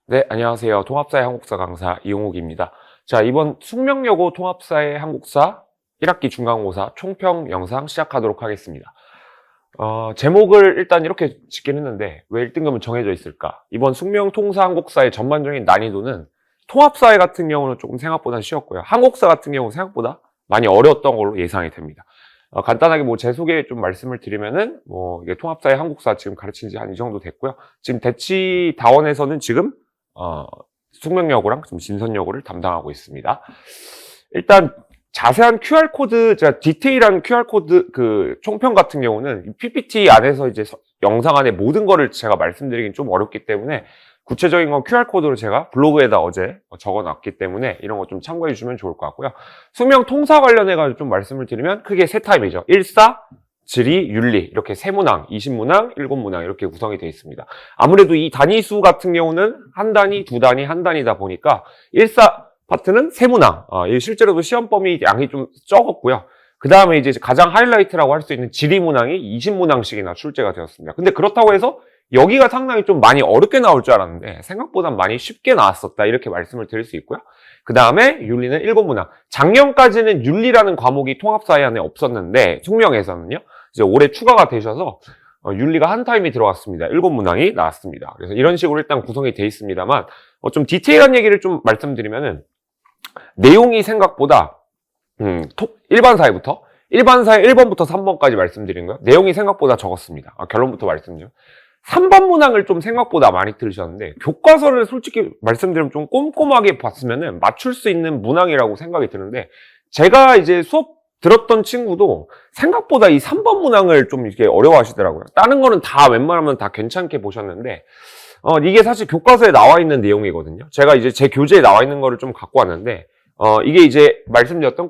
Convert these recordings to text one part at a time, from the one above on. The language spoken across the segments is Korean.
네, 안녕하세요. 통합사의 한국사 강사 이용욱입니다. 자, 이번 숙명여고 통합사의 한국사 1학기 중간고사 총평 영상 시작하도록 하겠습니다. 제목을 일단 이렇게 짓긴 했는데 왜 1등급은 정해져 있을까? 이번 숙명통사 한국사의 전반적인 난이도는 통합사회 같은 경우는 조금 생각보다 쉬웠고요. 한국사 같은 경우는 생각보다 많이 어려웠던 걸로 예상이 됩니다. 간단하게 제 소개 좀 말씀을 드리면은 이게 통합사회 한국사 지금 가르친 지 한 이 정도 됐고요. 지금 대치다원에서는 지금 숙명여고랑 좀 진선여고를 담당하고 있습니다. 일단 자세한 QR코드, 제가 디테일한 QR코드 그 총평 같은 경우는 PPT 안에서 이제 영상 안에 모든 거를 제가 말씀드리긴 좀 어렵기 때문에 구체적인 건 QR코드로 제가 블로그에다 어제 적어놨기 때문에 이런 거 좀 참고해 주시면 좋을 것 같고요. 숙명 통사 관련해가지고 좀 말씀을 드리면 크게 세 타입이죠. 1사, 지리, 윤리 이렇게 세 문항, 20문항, 7문항 이렇게 구성이 되어 있습니다. 아무래도 이 단위수 같은 경우는 한 단위, 두 단위, 한 단위다 보니까 1사 파트는 세 문항, 실제로도 시험 범위 양이 좀 적었고요. 그 다음에 이제 가장 하이라이트라고 할 수 있는 지리 문항이 20문항씩이나 출제가 되었습니다. 근데 그렇다고 해서 여기가 상당히 좀 많이 어렵게 나올 줄 알았는데 생각보다 많이 쉽게 나왔었다 이렇게 말씀을 드릴 수 있고요. 그 다음에 윤리는 7문항. 작년까지는 윤리라는 과목이 통합사회 안에 없었는데 숙명에서는요. 이제 올해 추가가 되셔서 윤리가 한 타임이 들어갔습니다. 7문항이 나왔습니다. 그래서 이런 식으로 일단 구성이 되어 있습니다만 좀 디테일한 얘기를 좀 말씀드리면은 내용이 생각보다 일반사회부터 1번부터 3번까지 말씀드린 거예요. 내용이 생각보다 적었습니다. 결론부터 말씀드리면 3번 문항을 좀 생각보다 많이 들으셨는데 교과서를 솔직히 말씀드리면 좀 꼼꼼하게 봤으면은 맞출 수 있는 문항이라고 생각이 드는데 제가 이제 수업 들었던 친구도 생각보다 이 3번 문항을 좀 이렇게 어려워하시더라고요. 다른 거는 다 웬만하면 다 괜찮게 보셨는데 이게 사실 교과서에 나와 있는 내용이거든요. 제가 이제 제 교재에 나와 있는 거를 좀 갖고 왔는데 이게 이제 말씀드렸던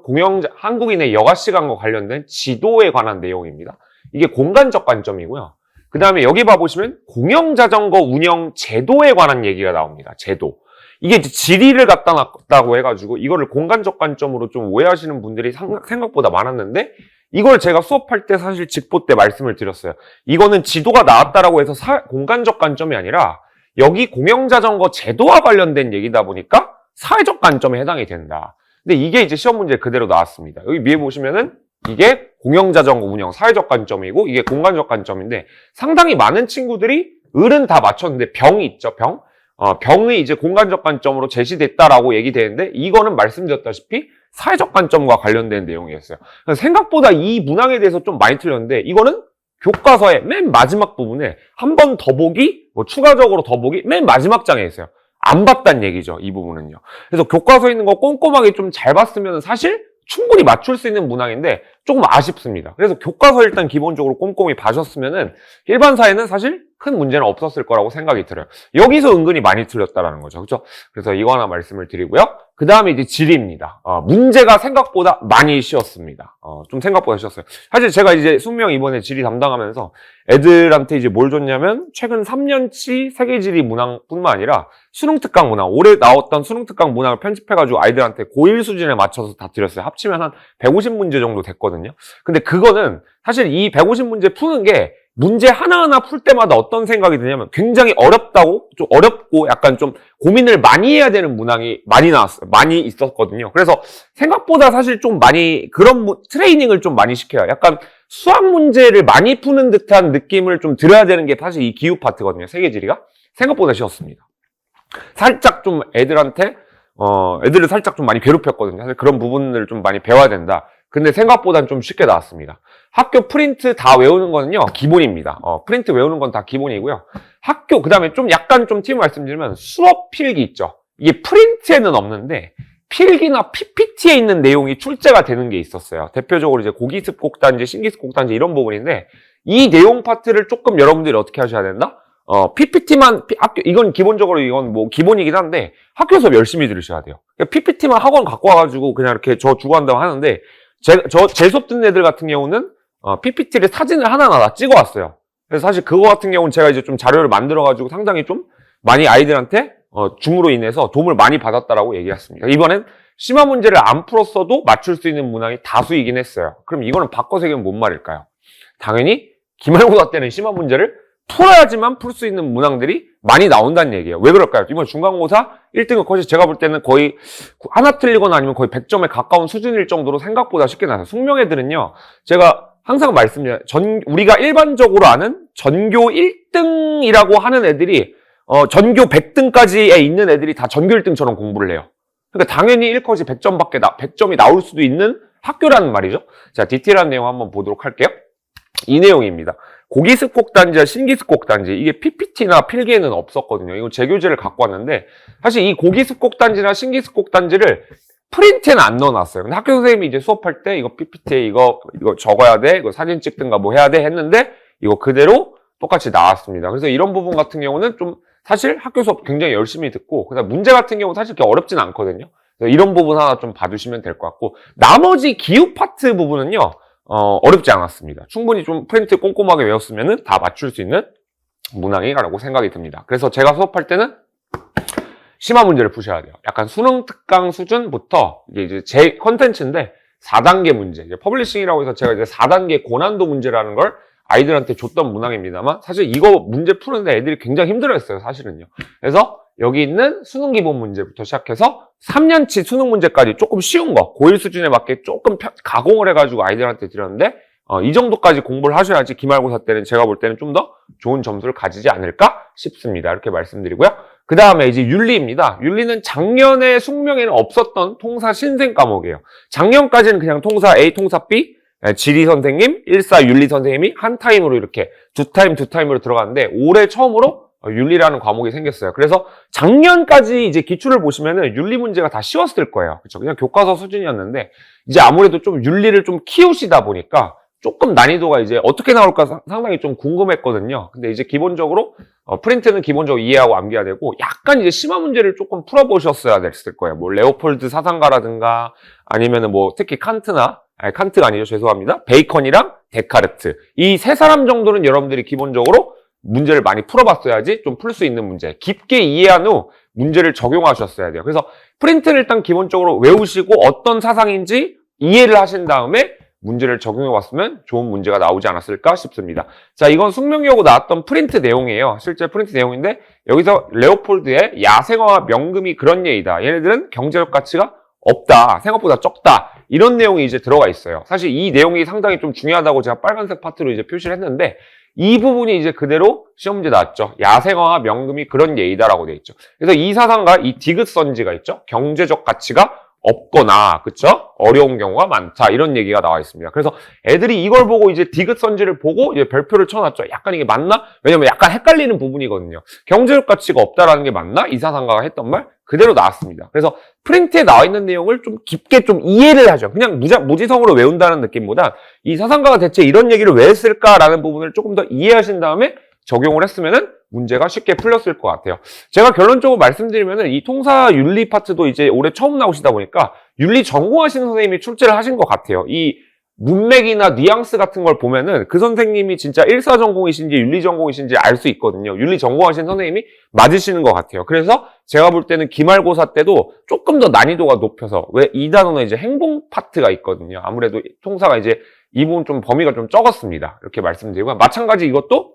한국인의 여가 시간과 관련된 지도에 관한 내용입니다. 이게 공간적 관점이고요. 그 다음에 여기 봐보시면 공영자전거 운영 제도에 관한 얘기가 나옵니다. 제도. 이게 이제 지리를 갖다 놨다고 해가지고 이거를 공간적 관점으로 좀 오해하시는 분들이 생각보다 많았는데 이걸 제가 수업할 때 사실 직보 때 말씀을 드렸어요. 이거는 지도가 나왔다라고 해서 공간적 관점이 아니라 여기 공영자전거 제도와 관련된 얘기다 보니까 사회적 관점에 해당이 된다. 근데 이게 이제 시험 문제 그대로 나왔습니다. 여기 위에 보시면은 이게 공영자전거 운영 사회적 관점이고 이게 공간적 관점인데 상당히 많은 친구들이 을은 다 맞췄는데 병이 있죠, 병. 병이 이제 공간적 관점으로 제시됐다라고 얘기되는데 이거는 말씀드렸다시피 사회적 관점과 관련된 내용이었어요. 생각보다 이 문항에 대해서 좀 많이 틀렸는데 이거는 교과서의 맨 마지막 부분에 한 번 더 보기, 추가적으로 더 보기 맨 마지막 장에 있어요. 안 봤단 얘기죠, 이 부분은요. 그래서 교과서에 있는 거 꼼꼼하게 좀 잘 봤으면 사실 충분히 맞출 수 있는 문항인데 조금 아쉽습니다. 그래서 교과서 일단 기본적으로 꼼꼼히 봐줬으면은 일반사회는 사실 큰 문제는 없었을 거라고 생각이 들어요. 여기서 은근히 많이 틀렸다라는 거죠. 그렇죠? 그래서 이거 하나 말씀을 드리고요. 그 다음에 이제 지리입니다. 문제가 생각보다 많이 쉬웠습니다. 좀 생각보다 쉬웠어요. 사실 제가 이제 숙명 이번에 지리 담당하면서 애들한테 이제 뭘 줬냐면 최근 3년치 세계지리 문항뿐만 아니라 수능특강 문항, 올해 나왔던 수능특강 문항을 편집해가지고 아이들한테 고1 수준에 맞춰서 다 드렸어요. 합치면 한 150문제 정도 됐거든요. 근데 그거는 사실 이 150문제 푸는 게 문제 하나하나 풀 때마다 어떤 생각이 드냐면 굉장히 어렵다고, 좀 어렵고 약간 좀 고민을 많이 해야 되는 문항이 많이 나왔어요. 많이 있었거든요. 그래서 생각보다 사실 좀 많이 그런 트레이닝을 좀 많이 시켜요. 약간 수학 문제를 많이 푸는 듯한 느낌을 좀 들어야 되는 게 사실 이 기후 파트거든요. 세계지리가. 생각보다 쉬웠습니다. 살짝 좀 애들한테, 애들을 살짝 좀 많이 괴롭혔거든요. 사실 그런 부분을 좀 많이 배워야 된다. 근데 생각보다는 좀 쉽게 나왔습니다. 학교 프린트 다 외우는 거는요, 기본입니다. 프린트 외우는 건 다 기본이고요. 학교, 그 다음에 좀 약간 좀 팁 말씀드리면 수업 필기 있죠. 이게 프린트에는 없는데, 필기나 PPT에 있는 내용이 출제가 되는 게 있었어요. 대표적으로 이제 고기습 곡단지, 신기습 곡단지 이런 부분인데, 이 내용 파트를 조금 여러분들이 어떻게 하셔야 된다? PPT만, 이건 기본적으로 이건 기본이긴 한데, 학교 수업 열심히 들으셔야 돼요. PPT만 학원 갖고 와가지고 그냥 이렇게 저 주고 한다고 하는데, 제 수업 듣는 애들 같은 경우는, PPT를 사진을 하나하나 다 찍어 왔어요. 그래서 사실 그거 같은 경우는 제가 이제 좀 자료를 만들어가지고 상당히 좀 많이 아이들한테, 줌으로 인해서 도움을 많이 받았다라고 얘기했습니다. 이번엔 심화 문제를 안 풀었어도 맞출 수 있는 문항이 다수이긴 했어요. 그럼 이거는 바꿔서 얘기하면 뭔 말일까요? 당연히 기말고사 때는 심화 문제를 풀어야지만 풀 수 있는 문항들이 많이 나온다는 얘기예요. 왜 그럴까요? 이번 중간고사 1등급 컷이 제가 볼 때는 거의 하나 틀리거나 아니면 거의 100점에 가까운 수준일 정도로 생각보다 쉽게 나와요. 숙명 애들은요, 제가 항상 말씀드려요. 우리가 일반적으로 아는 전교 1등이라고 하는 애들이 전교 100등까지에 있는 애들이 다 전교 1등처럼 공부를 해요. 그러니까 당연히 1컷이 100점이 나올 수도 있는 학교라는 말이죠. 자, 디테일한 내용 한번 보도록 할게요. 이 내용입니다. 고기습곡단지와 신기습곡단지, 이게 PPT나 필기에는 없었거든요. 이건 제 교재를 갖고 왔는데, 사실 이 고기습곡단지나 신기습곡단지를 프린트에는 안 넣어놨어요. 근데 학교 선생님이 이제 수업할 때 이거 PPT에 이거 적어야 돼, 이거 사진 찍든가 뭐 해야 돼 했는데, 이거 그대로 똑같이 나왔습니다. 그래서 이런 부분 같은 경우는 좀 사실 학교 수업 굉장히 열심히 듣고, 그다음 문제 같은 경우는 사실 그렇게 어렵진 않거든요. 그래서 이런 부분 하나 좀 봐주시면 될 것 같고, 나머지 기후 파트 부분은요, 어렵지 않았습니다. 충분히 좀 프린트 꼼꼼하게 외웠으면은 다 맞출 수 있는 문항이라고 생각이 듭니다. 그래서 제가 수업할 때는 심화 문제를 푸셔야 돼요. 약간 수능 특강 수준부터 이제 제 컨텐츠인데 4단계 문제, 이제 퍼블리싱이라고 해서 제가 이제 4단계 고난도 문제라는 걸 아이들한테 줬던 문항입니다만, 사실 이거 문제 푸는데 애들이 굉장히 힘들어했어요, 사실은요. 그래서 여기 있는 수능 기본 문제부터 시작해서 3년치 수능 문제까지 조금 쉬운 거, 고1 수준에 맞게 조금 가공을 해가지고 아이들한테 드렸는데, 이 정도까지 공부를 하셔야지 기말고사 때는 제가 볼 때는 좀 더 좋은 점수를 가지지 않을까 싶습니다. 이렇게 말씀드리고요. 그 다음에 이제 윤리입니다. 윤리는 작년에 숙명에는 없었던 통사 신생 과목이에요. 작년까지는 그냥 통사 A, 통사 B, 지리 선생님, 1사 윤리 선생님이 한 타임으로 이렇게 두 타임으로 들어갔는데, 올해 처음으로 윤리라는 과목이 생겼어요. 그래서 작년까지 이제 기출을 보시면은 윤리 문제가 다 쉬웠을 거예요. 그렇죠? 그냥 교과서 수준이었는데, 이제 아무래도 좀 윤리를 좀 키우시다 보니까 조금 난이도가 이제 어떻게 나올까 상당히 좀 궁금했거든요. 근데 이제 기본적으로 프린트는 기본적으로 이해하고 암기해야 되고, 약간 이제 심화 문제를 조금 풀어보셨어야 됐을 거예요. 뭐 레오폴드 사상가라든가 아니면은 뭐 특히 칸트가 아니죠, 죄송합니다. 베이컨이랑 데카르트, 이 세 사람 정도는 여러분들이 기본적으로 문제를 많이 풀어봤어야지 좀 풀 수 있는 문제, 깊게 이해한 후 문제를 적용하셨어야 돼요. 그래서 프린트는 일단 기본적으로 외우시고 어떤 사상인지 이해를 하신 다음에 문제를 적용해 왔으면 좋은 문제가 나오지 않았을까 싶습니다. 자, 이건 숙명여고 나왔던 프린트 내용이에요. 실제 프린트 내용인데, 여기서 레오폴드의 야생화와 명금이 그런 예이다, 얘네들은 경제적 가치가 없다, 생각보다 적다, 이런 내용이 이제 들어가 있어요. 사실 이 내용이 상당히 좀 중요하다고 제가 빨간색 파트로 이제 표시를 했는데, 이 부분이 이제 그대로 시험 문제 나왔죠. 야생화와 명금이 그런 예이다라고 돼 있죠. 그래서 이 사상과 이 디귿선지가 있죠. 경제적 가치가 없거나, 그쵸? 어려운 경우가 많다, 이런 얘기가 나와 있습니다. 그래서 애들이 이걸 보고 이제 디귿선지를 보고 이제 별표를 쳐놨죠. 약간 이게 맞나? 왜냐면 약간 헷갈리는 부분이거든요. 경제적 가치가 없다라는 게 맞나? 이 사상가가 했던 말 그대로 나왔습니다. 그래서 프린트에 나와 있는 내용을 좀 깊게 좀 이해를 하죠. 그냥 무지성으로 외운다는 느낌보다 이 사상가가 대체 이런 얘기를 왜 했을까라는 부분을 조금 더 이해하신 다음에 적용을 했으면은 문제가 쉽게 풀렸을 것 같아요. 제가 결론적으로 말씀드리면은 이 통사 윤리 파트도 이제 올해 처음 나오시다 보니까 윤리 전공하시는 선생님이 출제를 하신 것 같아요. 이 문맥이나 뉘앙스 같은 걸 보면은 그 선생님이 진짜 1사 전공이신지 윤리 전공이신지 알 수 있거든요. 윤리 전공하신 선생님이 맞으시는 것 같아요. 그래서 제가 볼 때는 기말고사 때도 조금 더 난이도가 높여서, 왜 이 단어는 이제 행동 파트가 있거든요. 아무래도 통사가 이제 이 부분 좀 범위가 좀 적었습니다. 이렇게 말씀드리고, 마찬가지 이것도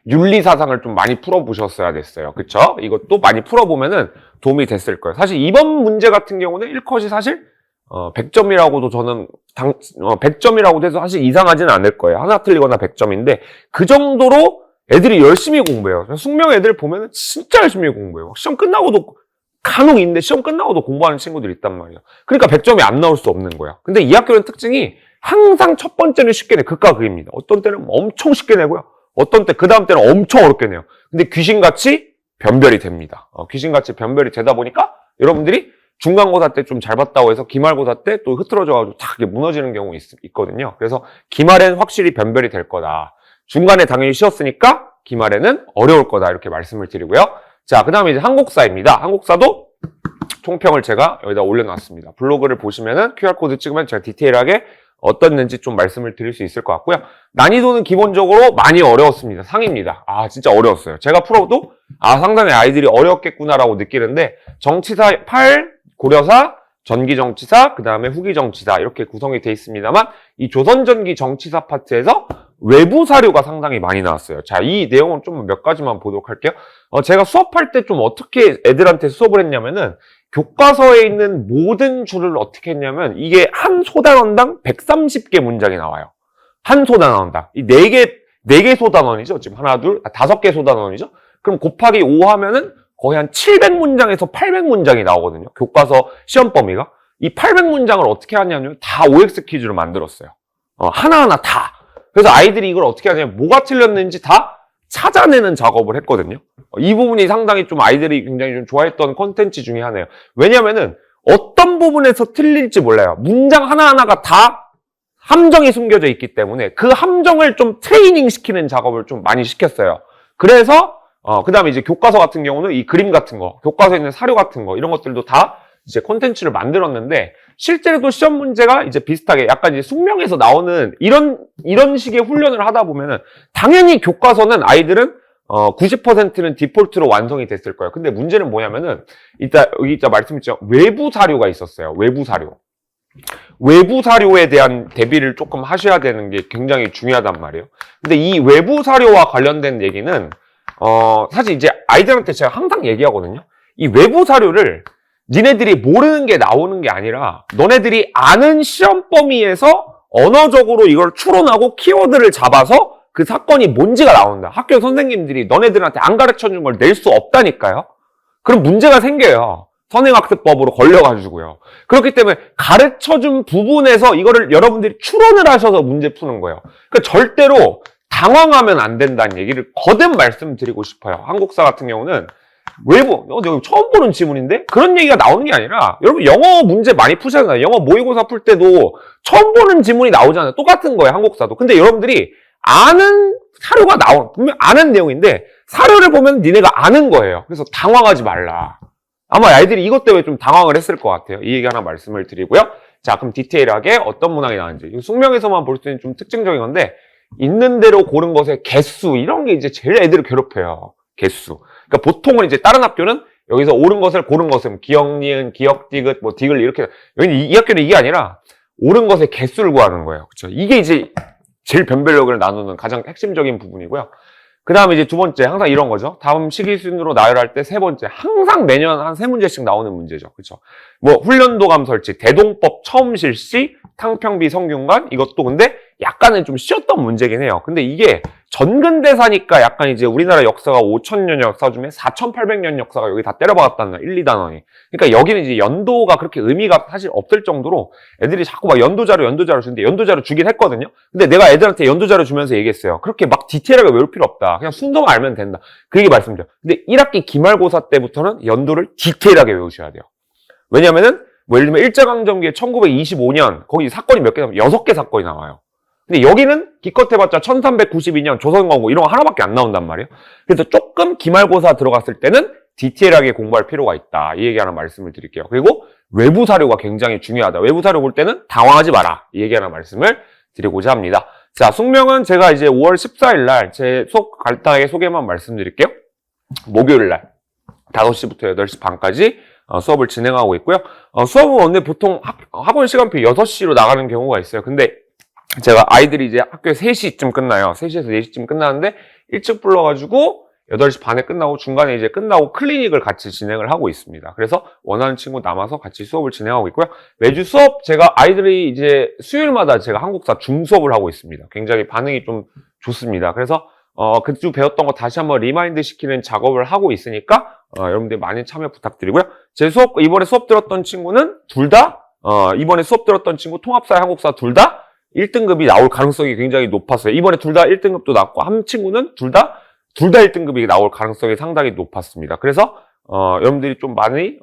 윤리 사상을 좀 많이 풀어보셨어야 됐어요. 그쵸? 이것도 많이 풀어보면은 도움이 됐을 거예요. 사실 이번 문제 같은 경우는 1컷이 사실 100점이라고도 저는 100점이라고도 해서 사실 이상하진 않을 거예요. 하나 틀리거나 100점인데 그 정도로 애들이 열심히 공부해요. 숙명 애들 보면은 진짜 열심히 공부해요. 시험 끝나고도 간혹 있는데 시험 끝나고도 공부하는 친구들이 있단 말이에요. 그러니까 100점이 안 나올 수 없는 거야. 근데 이 학교는 특징이 항상 첫 번째는 쉽게 내, 극과 극입니다. 어떤 때는 엄청 쉽게 내고요. 어떤 때 그 다음 때는 엄청 어렵게 내요. 근데 귀신같이 변별이 됩니다. 귀신같이 변별이 되다 보니까 여러분들이 중간고사 때 좀 잘 봤다고 해서 기말고사 때 또 흐트러져가지고 다 무너지는 경우 있거든요. 그래서 기말엔 확실히 변별이 될 거다. 중간에 당연히 쉬었으니까 기말에는 어려울 거다, 이렇게 말씀을 드리고요. 자, 그 다음에 이제 한국사입니다. 한국사도 총평을 제가 여기다 올려놨습니다. 블로그를 보시면은 QR코드 찍으면 제가 디테일하게 어떻는지 좀 말씀을 드릴 수 있을 것 같고요. 난이도는 기본적으로 많이 어려웠습니다. 상입니다. 진짜 어려웠어요. 제가 풀어도 상당히 아이들이 어렵겠구나라고 느끼는데, 정치사 8, 고려사, 전기정치사, 그 다음에 후기정치사, 이렇게 구성이 되어 있습니다만, 이 조선전기 정치사 파트에서 외부 사료가 상당히 많이 나왔어요. 자, 이 내용은 좀 몇 가지만 보도록 할게요. 제가 수업할 때 좀 어떻게 애들한테 수업을 했냐면은, 교과서에 있는 모든 줄을 어떻게 했냐면, 이게 한 소단원당 130개 문장이 나와요. 한 소단원당. 이 4개 소단원이죠. 지금 하나, 둘, 5개 소단원이죠. 그럼 곱하기 5 하면은 거의 한 700문장에서 800문장이 나오거든요. 교과서 시험 범위가. 이 800문장을 어떻게 하냐면 다 OX 퀴즈로 만들었어요. 하나하나 다. 그래서 아이들이 이걸 어떻게 하냐면 뭐가 틀렸는지 다 찾아내는 작업을 했거든요. 이 부분이 상당히 좀 아이들이 굉장히 좀 좋아했던 콘텐츠 중에 하나예요. 왜냐면은 어떤 부분에서 틀릴지 몰라요. 문장 하나하나가 다 함정이 숨겨져 있기 때문에 그 함정을 좀 트레이닝 시키는 작업을 좀 많이 시켰어요. 그래서 그 다음에 이제 교과서 같은 경우는 이 그림 같은 거, 교과서에 있는 사료 같은 거, 이런 것들도 다 이제 콘텐츠를 만들었는데, 실제로도 시험 문제가 이제 비슷하게 약간 이제 숙명에서 나오는 이런 식의 훈련을 하다 보면은, 당연히 교과서는 아이들은 90%는 디폴트로 완성이 됐을 거예요. 근데 문제는 뭐냐면은, 여기 이따 말씀드렸죠. 외부 사료가 있었어요. 외부 사료. 외부 사료에 대한 대비를 조금 하셔야 되는 게 굉장히 중요하단 말이에요. 근데 이 외부 사료와 관련된 얘기는, 사실 이제 아이들한테 제가 항상 얘기하거든요. 이 외부 사료를 니네들이 모르는 게 나오는 게 아니라 너네들이 아는 시험 범위에서 언어적으로 이걸 추론하고 키워드를 잡아서 그 사건이 뭔지가 나온다. 학교 선생님들이 너네들한테 안 가르쳐준 걸 낼 수 없다니까요. 그럼 문제가 생겨요. 선행학습법으로 걸려가지고요. 그렇기 때문에 가르쳐준 부분에서 이거를 여러분들이 추론을 하셔서 문제 푸는 거예요. 그러니까 절대로 당황하면 안 된다는 얘기를 거듭 말씀드리고 싶어요. 한국사 같은 경우는 외부, 내가 처음 보는 지문인데? 그런 얘기가 나오는 게 아니라, 여러분 영어 문제 많이 푸잖아요. 영어 모의고사 풀 때도 처음 보는 지문이 나오잖아요. 똑같은 거예요, 한국사도. 근데 여러분들이 아는 사료가 분명 아는 내용인데, 사료를 보면 니네가 아는 거예요. 그래서 당황하지 말라. 아마 아이들이 이것 때문에 좀 당황을 했을 것 같아요. 이 얘기 하나 말씀을 드리고요. 자, 그럼 디테일하게 어떤 문항이 나왔는지. 이거 숙명에서만 볼 수 있는 좀 특징적인 건데, 있는 대로 고른 것의 개수, 이런 게 이제 제일 애들을 괴롭혀요. 개수. 그러니까 보통은 이제 다른 학교는 여기서 옳은 것을 고른 것은 기역, 니은, 기역, 디귿, 뭐 디귿 이렇게. 여기는 이 학교는 이게 아니라 옳은 것의 개수를 구하는 거예요. 그렇죠? 이게 이제 제일 변별력을 나누는 가장 핵심적인 부분이고요. 그 다음에 이제 두 번째, 항상 이런 거죠. 다음 시기 순으로 나열할 때 세 번째, 항상 매년 한 3문제씩 나오는 문제죠. 그렇죠? 뭐 훈련도감 설치, 대동법 처음 실시, 탕평비 성균관, 이것도 근데 약간은 좀 쉬웠던 문제긴 해요. 근데 이게 전근대사니까 약간 이제 우리나라 역사가 5,000년 역사 중에 4,800년 역사가 여기 다 때려박았다는 거야. 1, 2단원이. 그러니까 여기는 이제 연도가 그렇게 의미가 사실 없을 정도로 애들이 자꾸 막 연도자료 주는데 연도자료 주긴 했거든요. 근데 내가 애들한테 연도자료 주면서 얘기했어요. 그렇게 막 디테일하게 외울 필요 없다. 그냥 순서만 알면 된다. 그 얘기 말씀드려요. 근데 1학기 기말고사 때부터는 연도를 디테일하게 외우셔야 돼요. 왜냐면은 뭐 예를 들면 일제강점기에 1925년 거기 사건이 몇 개 나오면 6개 사건이 나와요. 근데 여기는 기껏 해봤자 1392년 조선건국 이런 거 하나밖에 안 나온단 말이에요. 그래서 조금 기말고사 들어갔을 때는 디테일하게 공부할 필요가 있다. 이 얘기 하나 말씀을 드릴게요. 그리고 외부 사료가 굉장히 중요하다. 외부 사료 볼 때는 당황하지 마라. 이 얘기 하나 말씀을 드리고자 합니다. 자, 숙명은 제가 이제 5월 14일 날 제 수업 간단하게 소개만 말씀드릴게요. 목요일 날 5시부터 8시 반까지 수업을 진행하고 있고요. 수업은 원래 보통 학원 시간표 6시로 나가는 경우가 있어요. 근데 제가 아이들이 이제 학교에 3시쯤 끝나요. 3시에서 4시쯤 끝나는데 일찍 불러가지고 8시 반에 끝나고 중간에 이제 끝나고 클리닉을 같이 진행을 하고 있습니다. 그래서 원하는 친구 남아서 같이 수업을 진행하고 있고요. 매주 수업 제가 아이들이 이제 수요일마다 제가 한국사 중수업을 하고 있습니다. 굉장히 반응이 좀 좋습니다. 그래서 그 주 배웠던 거 다시 한번 리마인드 시키는 작업을 하고 있으니까 여러분들 많이 참여 부탁드리고요. 제 수업 이번에 수업 들었던 친구는 둘 다 이번에 수업 들었던 친구 통합사 한국사 둘 다 1등급이 나올 가능성이 굉장히 높았어요. 이번에 둘 다 1등급도 났고 한 친구는 둘 다 1등급이 나올 가능성이 상당히 높았습니다. 그래서 여러분들이 좀 많이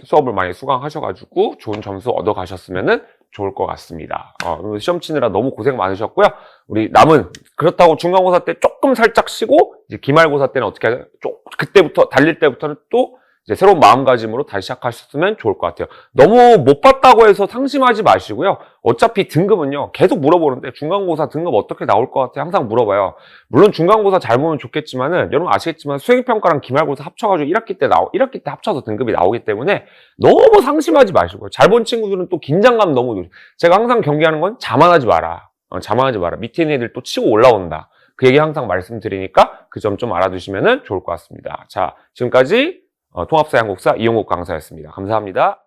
수업을 많이 수강하셔가지고 좋은 점수 얻어가셨으면은 좋을 것 같습니다. 시험 치느라 너무 고생 많으셨고요. 우리 남은 그렇다고 중간고사 때 조금 살짝 쉬고 이제 기말고사 때는 어떻게 하냐? 그때부터 달릴 때부터는 또 이제 새로운 마음가짐으로 다시 시작하셨으면 좋을 것 같아요. 너무 못 봤다고 해서 상심하지 마시고요. 어차피 등급은요. 계속 물어보는데 중간고사 등급 어떻게 나올 것 같아요? 항상 물어봐요. 물론 중간고사 잘 보면 좋겠지만은 여러분 아시겠지만 수행평가랑 기말고사 합쳐가지고 1학기 때 합쳐서 등급이 나오기 때문에 너무 상심하지 마시고요. 잘 본 친구들은 또 긴장감 너무 제가 항상 경계하는 건 자만하지 마라. 자만하지 마라. 밑에 있는 애들 또 치고 올라온다. 그 얘기 항상 말씀드리니까 그 점 좀 알아두시면 좋을 것 같습니다. 자, 지금까지 통합사회 한국사 이용욱 강사였습니다. 감사합니다.